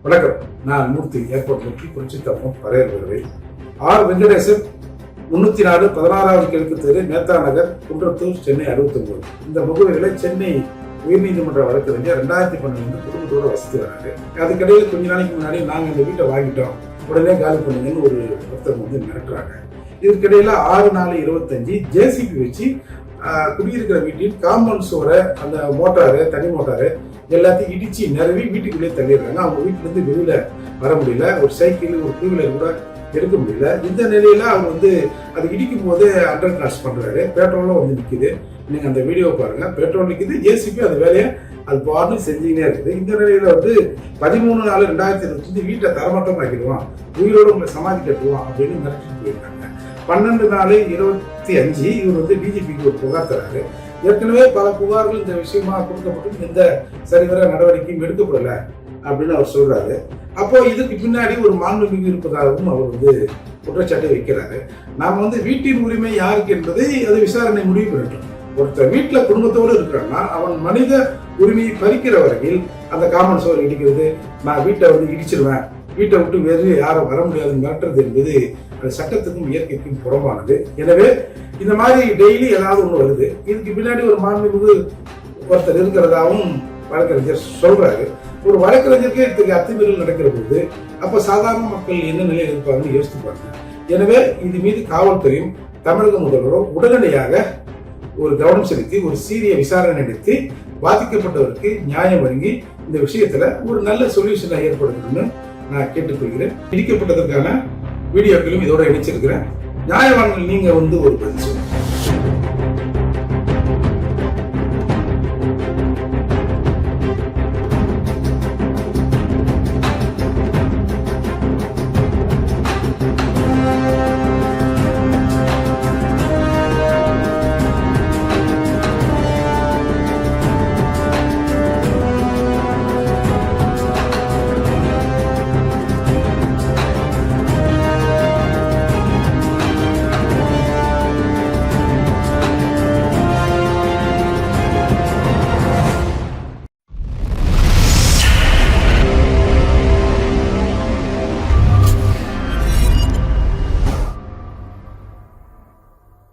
வணக்கம். நான் மூர்த்தி, ஏர்போர்ட் நோக்கி புரட்சி தமிழ் பரையர் விருதை ஆர் வெங்கடேசன் 304 16வது கிழக்கு தெரு, மேத்தா நகர், குன்றத்தூர், சென்னை 69. இந்த முகவரிகளை சென்னை உயர்நீதிமன்ற வழக்கறிஞர் 2012 குடும்பத்தோட வசதி வராரு. அதுக்கிடையில் கொஞ்ச நாளைக்கு முன்னாடி நாங்கள் இந்த வீட்டை வாங்கிட்டோம், உடனே காலி பண்ணுங்கன்னு ஒரு ஒருத்தர் வந்து மிரட்டுறாங்க. இதுக்கிடையில 6/4/25 ஜேசிபி வச்சு குடியிருக்கிற வீட்டில் காம்பவுண்ட் சுவரை, அந்த மோட்டாரு, தனி மோட்டாரு எல்லாத்தையும் இடிச்சு நிறவி வீட்டுக்குள்ளே தள்ளிடுறாங்க. அவங்க வீட்டுல இருந்து வெளியில வர முடியல, ஒரு சைக்கிள், ஒரு டூ வீலர் கூட எடுக்க முடியல. இந்த நிலையில அவங்க வந்து அது இடிக்கும் போது அண்டர் கிராஸ் பண்றாரு. பெட்ரோலும் வந்து நிக்குது. நீங்க அந்த வீடியோ பாருங்க. பெட்ரோல் நிக்குது, ஜேசிபி அது வேலையை அது பாட்டு செஞ்சுக்கிட்டே இருக்குது. இந்த நிலையில வந்து 13/4/2025 வீட்டை தரமட்டம் ஆக்கிடுவான், உயிரோடு உங்களை சமாதி கட்டுவான் அப்படின்னு மிரட்டிட்டு போயிருக்காங்க. 12/4/25 இவர் வந்து டிஜிபிக்கு ஒரு புகார் தராரு. ஏற்கனவே பல புகார்கள் இந்த விஷயமா கொடுக்கப்பட்டு எந்த சரிவர நடவடிக்கையும் எடுக்கப்படல அப்படின்னு அவர் சொல்றாரு. அப்போ இதுக்கு பின்னாடி ஒரு மாண்புமிகு இருப்பதாகவும் அவர் வந்து குற்றச்சாட்டை வைக்கிறாரு. நாம வந்து வீட்டின் உரிமை யாருக்கு என்பதை அது விசாரணை முடிவு பண்ணிட்டோம். ஒருத்தர் வீட்டுல குடும்பத்தோடு இருக்கிறான்னா அவன் மனித உரிமையை பறிக்கிற வரையில் அந்த காமன் சோறு இடிக்கிறது, நான் வீட்டை வந்து இடிச்சிருவேன், வீட்டை விட்டு வேறு யாரும் வர முடியாது மிரட்டுறது என்பது அது சட்டத்துக்கும் இயற்கைக்கும் புறம்பானது. எனவே இந்த மாதிரி டெய்லி ஏதாவது ஒண்ணு வருது. இதுக்கு பின்னாடி ஒரு மாண்புமிகு ஒருத்தர் இருக்கிறதாகவும் வழக்கறிஞர் சொல்றாரு. ஒரு வழக்கறிஞருக்கே இதுக்கு அத்துமீறல் நடக்கிற போது அப்ப சாதாரண மக்கள் என்ன நிலையில் இருப்பாங்கன்னு யோசித்து பாருங்க. எனவே இது மீது காவல்துறையும் தமிழக முதல்வரும் உடனடியாக ஒரு கவனம் செலுத்தி ஒரு சீரிய விசாரணை நடத்தி பாதிக்கப்பட்டவருக்கு நியாயம் வழங்கி இந்த விஷயத்துல ஒரு நல்ல சொல்யூஷனை ஏற்படுத்தணும்னு நான் கேட்டுக்கொள்கிறேன். இடிக்கப்பட்டதற்கான வீடியோக்களும் இதோட இணைச்சிருக்கிறேன். நியாயவான்கள் நீங்க வந்து ஒரு பதில் சொல்லுங்க.